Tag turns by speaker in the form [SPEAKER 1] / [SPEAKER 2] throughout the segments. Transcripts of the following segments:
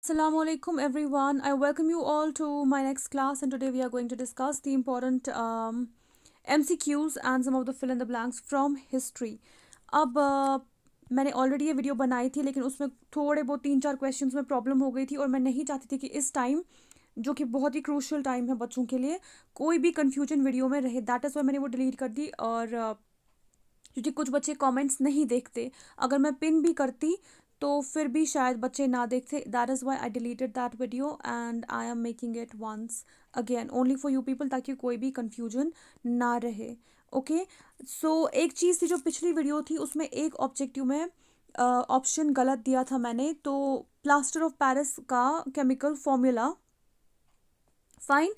[SPEAKER 1] Assalamu alaikum everyone. I welcome you all to my next class, and today we are going to discuss the important MCQs and some of the fill in the blanks from history. अब मैंने already ये video बनाई थी, लेकिन उसमें थोड़े बहुत 3-4 questions में प्रॉब्लम हो गई थी और मैं नहीं चाहती थी कि इस टाइम, जो कि बहुत ही क्रूशियल टाइम है बच्चों के लिए, कोई भी कन्फ्यूजन वीडियो में रहे। दैट इज़ वाई मैंने वो डिलीट कर दी। और क्योंकि कुछ बच्चे कमेंट्स नहीं देखते, अगर मैं पिन भी करती तो फिर भी शायद बच्चे ना देखते। That is why I deleted that video and I am making it once again only for you people, ताकि कोई भी कन्फ्यूजन ना रहे। ओके, सो एक चीज़ थी, जो पिछली वीडियो थी उसमें एक ऑब्जेक्टिव में ऑप्शन गलत दिया था मैंने, तो प्लास्टर ऑफ पेरिस का केमिकल फॉर्मूला, फाइन,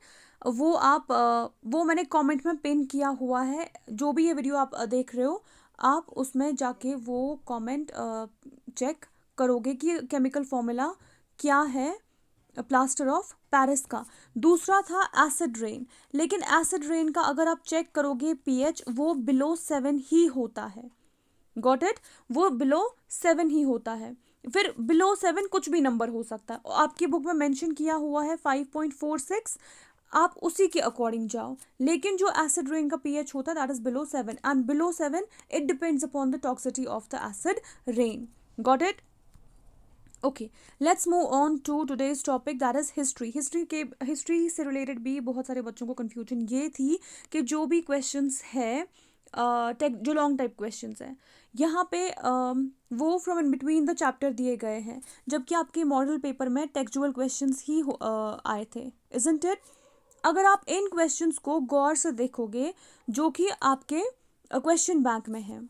[SPEAKER 1] वो मैंने कमेंट में पिन किया हुआ है। जो भी ये वीडियो आप देख रहे हो, आप उसमें जाके वो कमेंट चेक करोगे कि केमिकल फॉर्मूला क्या है प्लास्टर ऑफ पेरिस का। दूसरा था एसिड रेन, लेकिन एसिड रेन का अगर आप चेक करोगे पीएच, वो बिलो 7 ही होता है। गॉट इट, वो बिलो 7 ही होता है। फिर बिलो 7 कुछ भी नंबर हो सकता है। आपकी बुक में मेंशन किया हुआ है 5.46, आप उसी के अकॉर्डिंग जाओ। लेकिन जो एसिड रेन का पीएच होता है that is below 7, and below 7 it depends upon the toxicity of the acid rain. Got it? Okay, let's move on to today's topic, that is history. History से related भी बहुत सारे बच्चों को confusion ये थी कि जो भी क्वेश्चंस है, जो लॉन्ग टाइप क्वेश्चंस हैं, यहाँ पे वो from in between the chapter दिए गए हैं, जबकि आपके मॉडल पेपर में टेक्सचुअल क्वेश्चंस ही आए थे, इजंट इट? अगर आप इन क्वेश्चंस को गौर से देखोगे, जो कि आपके क्वेश्चन बैंक में है,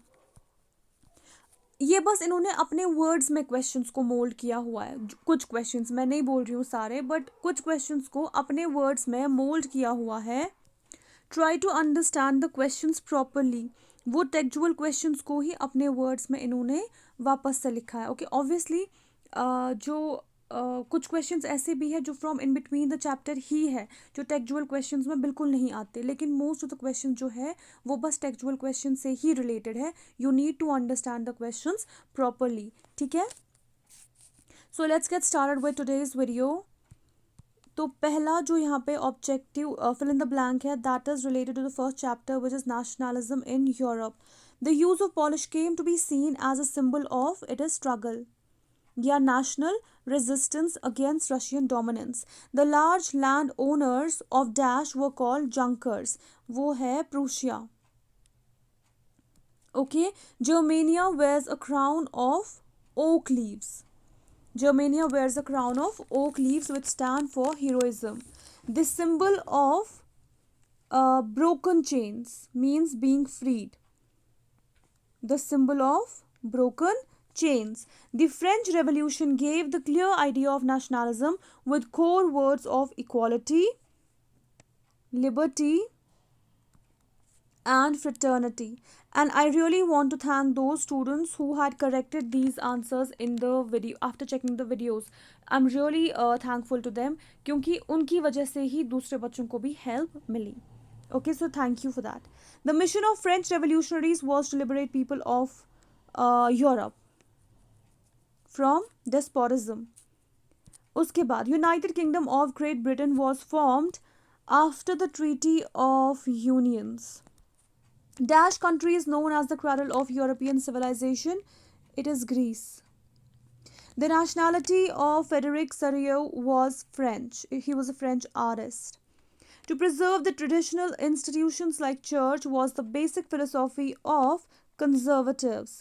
[SPEAKER 1] ये बस इन्होंने अपने वर्ड्स में क्वेश्चंस को मोल्ड किया हुआ है। कुछ क्वेश्चंस, मैं नहीं बोल रही हूँ सारे, बट कुछ क्वेश्चंस को अपने वर्ड्स में मोल्ड किया हुआ है। Try to understand the questions properly. वो टेक्चुअल क्वेश्चंस को ही अपने वर्ड्स में इन्होंने वापस से लिखा है। ओके, ऑब्वियसली जो कुछ क्वेश्चंस ऐसे भी है जो from in between the chapter ही है, जो टेक्चुअल क्वेश्चंस में बिल्कुल नहीं आते, लेकिन मोस्ट ऑफ द क्वेश्चन जो है वो बस टेक्चुअल क्वेश्चन से ही रिलेटेड है। You need to understand the questions properly, ठीक है? So let's get started with today's video. तो पहला जो यहाँ पे objective fill in the blank है, that is related to the first chapter which is nationalism in Europe. The use of Polish came to be seen as a symbol of it is struggle या national resistance against Russian dominance. The large land owners of Dash were called Junkers. वो है Prussia. Okay, Germania wears a crown of oak leaves. Germania wears a crown of oak leaves which stand for heroism. The symbol of broken chains means being freed. The symbol of broken chains. The French Revolution gave the clear idea of nationalism with core words of equality, liberty, and fraternity. And I really want to thank those students who had corrected these answers in the video after checking the videos. I'm really thankful to them, क्योंकि उनकी वजह से ही दूसरे बच्चों को भी help milli. Okay, so thank you for that. The mission of French revolutionaries was to liberate people of Europe from despotism. उसके बाद United Kingdom of Great Britain was formed after the Treaty of Unions. Dash country is known as the cradle of European civilization. It is Greece. The nationality of Frederic Sérieux was French. He was a French artist. To preserve the traditional institutions like church was the basic philosophy of conservatives.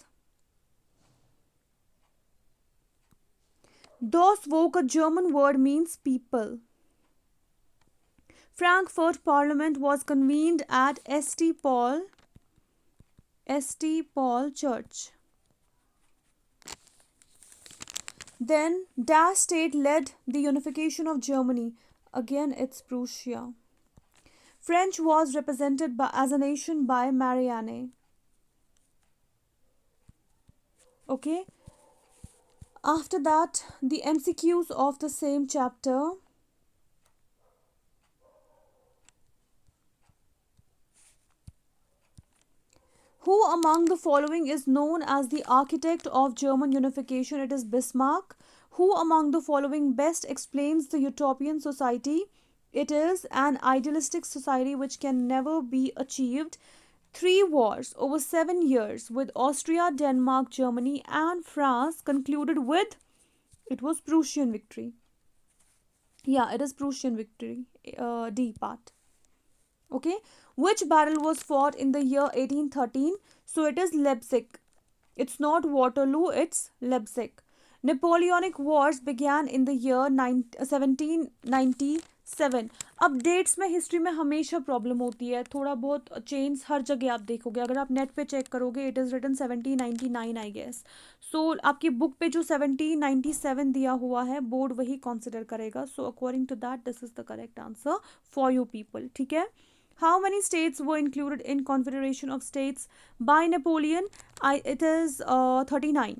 [SPEAKER 1] Das Volk, a German word, means people. Frankfurt Parliament was convened at St. Paul Church. Then Dash state led the unification of Germany. Again, it's Prussia. French was represented as a nation by Marianne. Okay. After that, the MCQs of the same chapter. Who among the following is known as the architect of German unification? It is Bismarck. Who among the following best explains the utopian society? It is an idealistic society which can never be achieved. Three wars over 7 years with Austria, Denmark, Germany, and France concluded with, it was Prussian victory. Yeah, it is Prussian victory. D part. Okay. Which battle was fought in the year 1813? So it is Leipzig. It's not Waterloo, it's Leipzig. Napoleonic Wars began in the year 1797. अब dates में history में हमेशा problem होती है, थोड़ा बहुत change हर जगह आप देखोगे, अगर आप नेट पे चेक करोगे it is written 1799 I guess. So आपकी बुक पे जो 1797 दिया हुआ है बोर्ड वही कंसिडर करेगा. So according to that this is the correct answer for you people. ठीक है. How many states were included in Confederation of States by Napoleon? It is 39.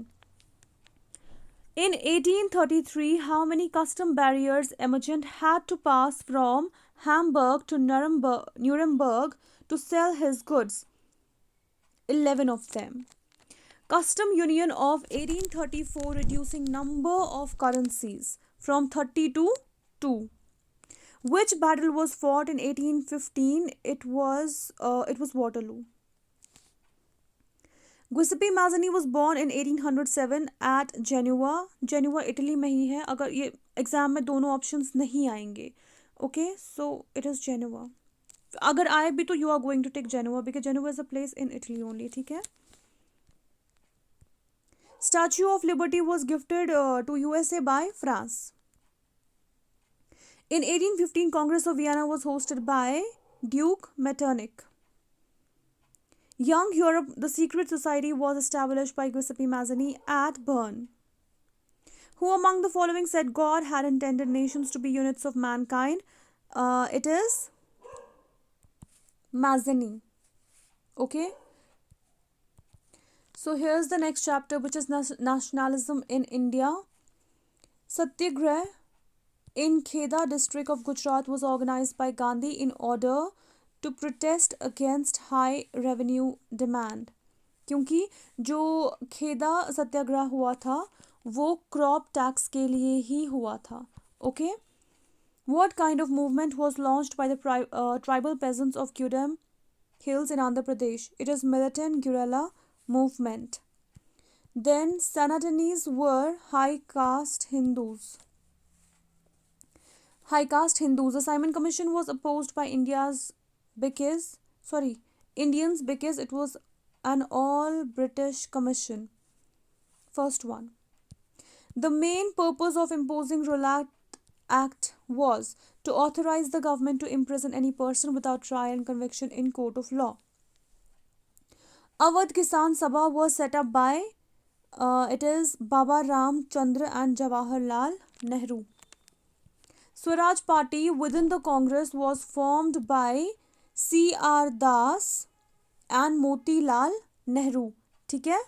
[SPEAKER 1] In 1833, how many custom barriers Emergent had to pass from Hamburg to Nuremberg to sell his goods? 11 of them. Custom Union of 1834 reducing number of currencies from 30 to 2. Which battle was fought in 1815? It was Waterloo. Giuseppe Mazzini was born in 1807 at Genoa. Genoa Italy में ही है. अगर ये exam में दोनों options नहीं आएंगे. Okay, so it is Genoa. अगर आए भी तो you are going to take Genoa because Genoa is a place in Italy only. ठीक है. Statue of Liberty was gifted to USA by France. In 1815, Congress of Vienna was hosted by Duke Metternich. Young Europe, the secret society was established by Giuseppe Mazzini at Bern. Who among the following said God had intended nations to be units of mankind? It is Mazzini. Okay. So here's the next chapter, which is nationalism in India. Satyagrah in Kheda district of Gujarat was organized by Gandhi in order to protest against high revenue demand. क्योंकि जो खेदा सत्याग्रह हुआ था वो crop tax के लिए ही हुआ था. Okay. What kind of movement was launched by the tribal peasants of Kudam Hills in Andhra Pradesh? It is militant guerrilla movement. Then Sanatanis were high caste Hindus. High caste Hindus. The Simon Commission was opposed by Indians because it was an all British commission. First one. The main purpose of imposing Rowlatt Act was to authorize the government to imprison any person without trial and conviction in court of law. Awadh Kisan Sabha was set up by it is Baba Ram Chandra and Jawaharlal Nehru. Swaraj Party within the Congress was formed by C.R. Das and Motilal Nehru. ठीक है.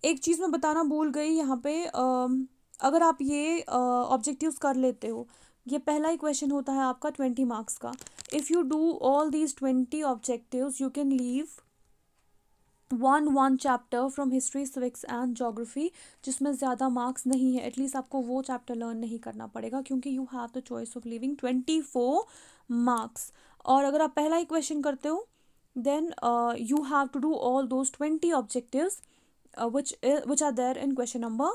[SPEAKER 1] एक चीज़ मैं बताना भूल गई यहाँ पे, अगर आप ये ऑब्जेक्टिव्स कर लेते हो, ये पहला ही क्वेश्चन होता है आपका 20 मार्क्स का. If you do all these 20 objectives you can leave one chapter from history, civics and geography, जिसमें ज़्यादा मार्क्स नहीं है. एटलीस्ट आपको वो चैप्टर लर्न नहीं करना पड़ेगा क्योंकि you have the choice of leaving 24 marks. और अगर आप पहला ही क्वेश्चन करते हो then you have to do all those 20 objectives which are there in question number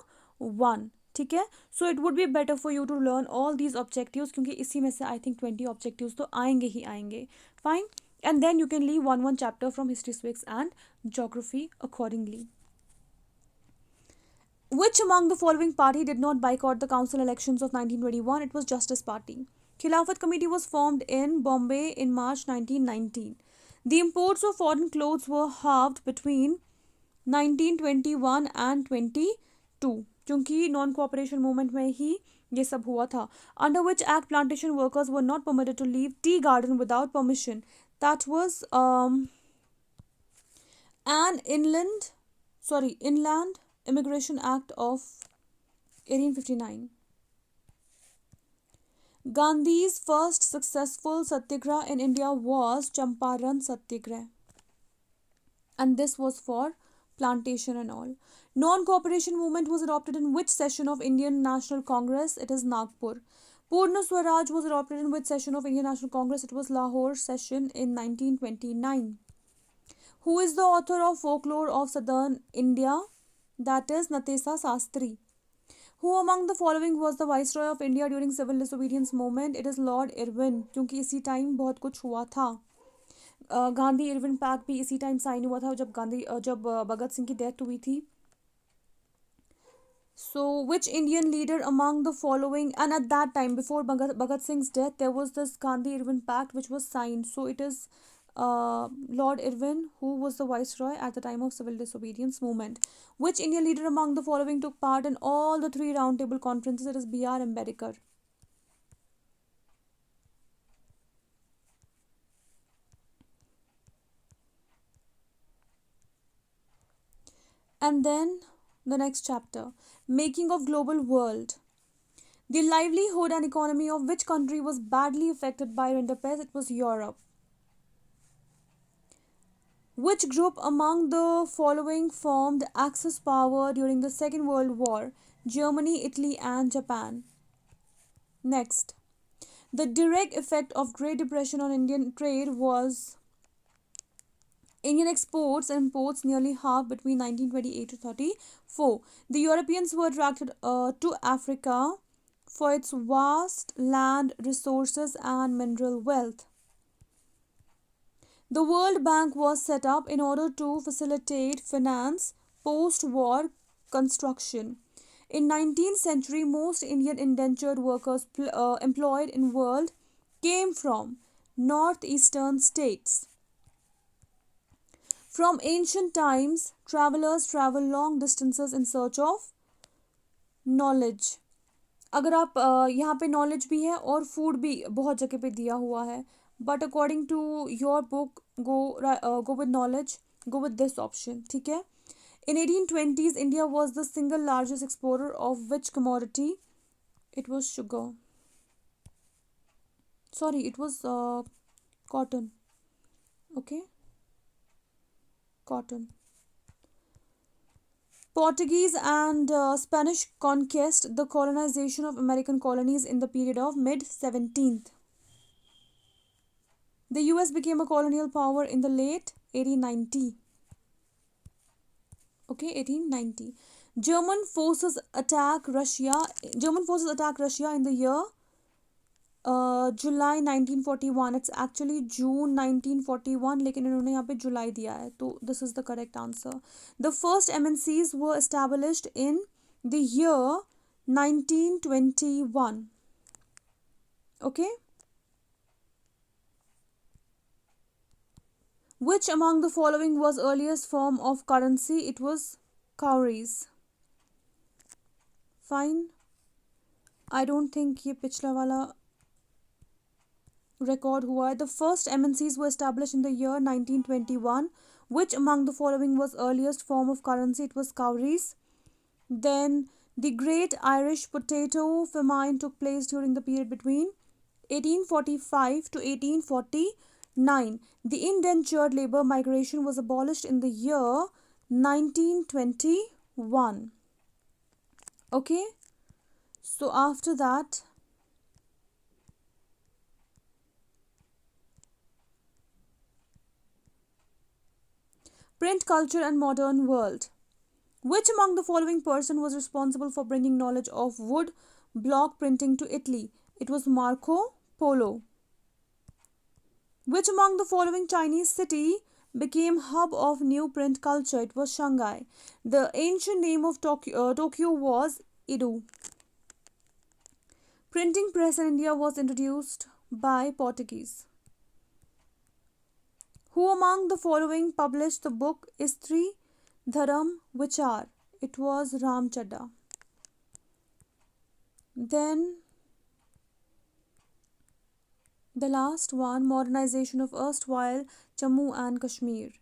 [SPEAKER 1] 1. ठीक है. So it would be better for you to learn all these objectives क्योंकि इसी में से आई थिंक 20 ऑब्जेक्टिव्स तो आएंगे ही आएंगे. Fine. And then you can leave one chapter from history, civics and geography accordingly. Which among the following party did not boycott the council elections of 1921? It was Justice Party. Khilafat Committee was formed in Bombay in March 1919. The imports of foreign clothes were halved between 1921 and 22 क्योंकि non cooperation movement में ही ये सब हुआ था. Under which act plantation workers were not permitted to leave tea garden without permission? That was an Inland Immigration Act of 1859. Gandhi's first successful satyagraha in India was Champaran Satyagraha, and this was for plantation and all. Non-cooperation movement was adopted in which session of Indian National Congress? It is Nagpur. Purna Swaraj was adopted in which session of Indian National Congress? It was Lahore session in 1929. Who is the author of Folklore of Southern India? That is Natesa Sastri. Who among the following was the Viceroy of India during civil disobedience movement? It is Lord Irwin, क्योंकि इसी time बहुत कुछ हुआ था. Gandhi Irwin pact भी इसी time sign हुआ था जब भगत सिंह की डेथ हुई थी. So, which Indian leader among the following, and at that time, before Bhagat Singh's death, there was this Gandhi Irwin Pact which was signed. So, it is Lord Irwin who was the viceroy at the time of civil disobedience movement. Which Indian leader among the following took part in all the three roundtable conferences? It is B.R. Ambedkar. And then the next chapter, Making of Global World. The livelihood and economy of which country was badly affected by Rinderpest? It was Europe. Which group among the following formed Axis power during the Second World War? Germany, Italy, and Japan. Next, the direct effect of Great Depression on Indian trade was Indian exports and imports nearly half between 1928 to 34. The Europeans were attracted to Africa for its vast land resources and mineral wealth. The World Bank was set up in order to facilitate finance post-war construction. In 19th century, most Indian indentured workers employed in world came from northeastern states. From ancient times, travelers travel long distances in search of knowledge. अगर आप यहाँ पे knowledge भी है और food भी बहुत जगह पे दिया हुआ है, but according to your book go with knowledge, go with this option. ठीक है. In 1820s, India was the single largest exporter of which commodity? It was sugar. Sorry, it was cotton. Okay, cotton. Portuguese and Spanish conquest, the colonization of American colonies in the period of mid 17th. The US became a colonial power in the late 1890. Okay, 1890. German forces attack Russia. German forces attack Russia in the year July 1941. It's actually June 1941, लेकिन इन्होंने यहाँ पे जुलाई दिया है, तो this is the correct answer. The first MNCs were established in the year 1921. Okay. Which among the following was earliest form of currency? It was cowries. Fine. I don't think ये पिछला वाला record हुआ है. The first MNCs were established in the year 1921. Which among the following was earliest form of currency? It was cowries. Then the Great Irish Potato Famine took place during the period between 1845 to 1849. The indentured labor migration was abolished in the year 1921. Okay. So after that, print culture and modern world. Which among the following person was responsible for bringing knowledge of wood block printing to Italy? It was Marco Polo. Which among the following Chinese city became hub of new print culture? It was Shanghai. The ancient name of Tokyo was Edo. Printing press in India was introduced by Portuguese. Who among the following published the book Istri Dharam Vichar? It was Ram Chadda. Then the last one, modernization of erstwhile Jammu and Kashmir.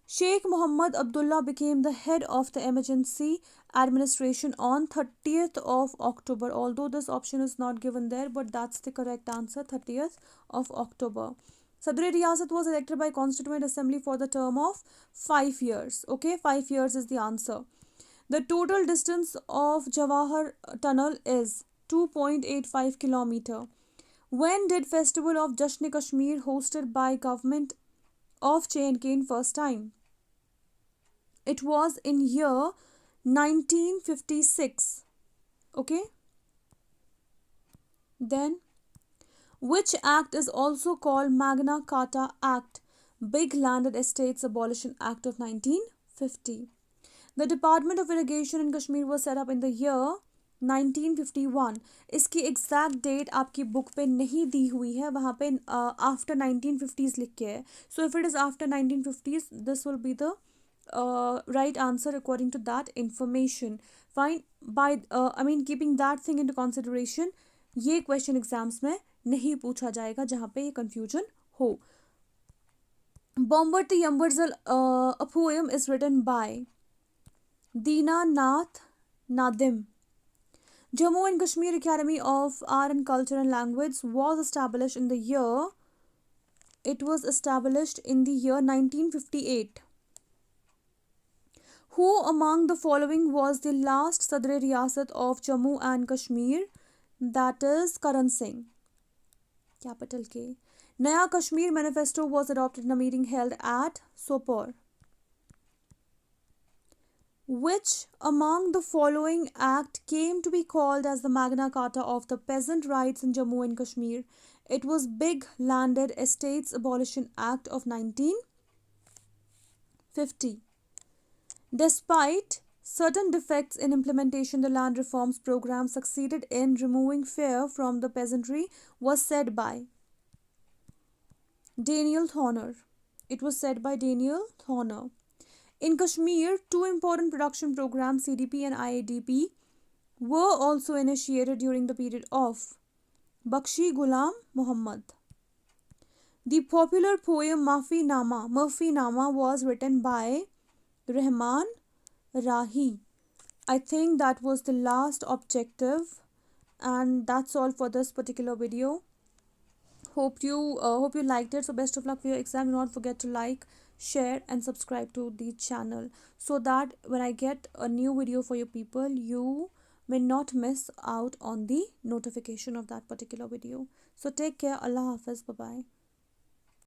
[SPEAKER 1] Sheikh Mohammed Abdullah became the head of the emergency administration on 30th of October. Although this option is not given there, but that's the correct answer, 30th of October. Sadr Riyasat was elected by Constituent Assembly for the term of 5 years. Okay, 5 years is the answer. The total distance of Jawahar Tunnel is 2.85 kilometer. When did Festival of Jasn-e-Kashmir hosted by government of J&K in first time? It was in year 1956. Okay? Then, which act is also called Magna Carta Act? Big Landed Estates Abolition Act of 1950. The Department of Irrigation in Kashmir was set up in the year 1951. इसकी exact date आपकी book पे नहीं दी हुई है, वहाँ पे after 1950s लिख के है. So if it is after 1950s, this will be the right answer according to that information. Fine. By I mean keeping that thing into consideration, ये क्वेश्चन एग्जाम्स में नहीं पूछा जाएगा जहाँ पे ये कंफ्यूजन हो. Bombarti Yambarzal, a poem is written by Dina Nath Nadim. Jammu and Kashmir Academy of Art and Culture and Language was established in the year 1958. Who among the following was the last Sadr Riyasat of Jammu and Kashmir? That is Karan Singh. Capital K. Naya Kashmir Manifesto was adopted in a meeting held at Sopore. Which among the following act came to be called as the Magna Carta of the peasant rights in Jammu and Kashmir? It was Big Landed Estates Abolition Act of 1950. Despite certain defects in implementation, the land reforms program succeeded in removing fear from the peasantry, was said by Daniel Thorner. It was said by Daniel Thorner. In Kashmir, two important production programs, CDP and IADP, were also initiated during the period of Bakshi Ghulam Muhammad. The popular poem Mafi Nama was written by Rahman Rahi. I think that was the last objective, and that's all for this particular video. Hope you liked it. So best of luck for your exam. Do not forget to like, share and subscribe to the channel so that when I get a new video for you people, you may not miss out on the notification of that particular video. So take care. Allah Hafiz. Bye bye.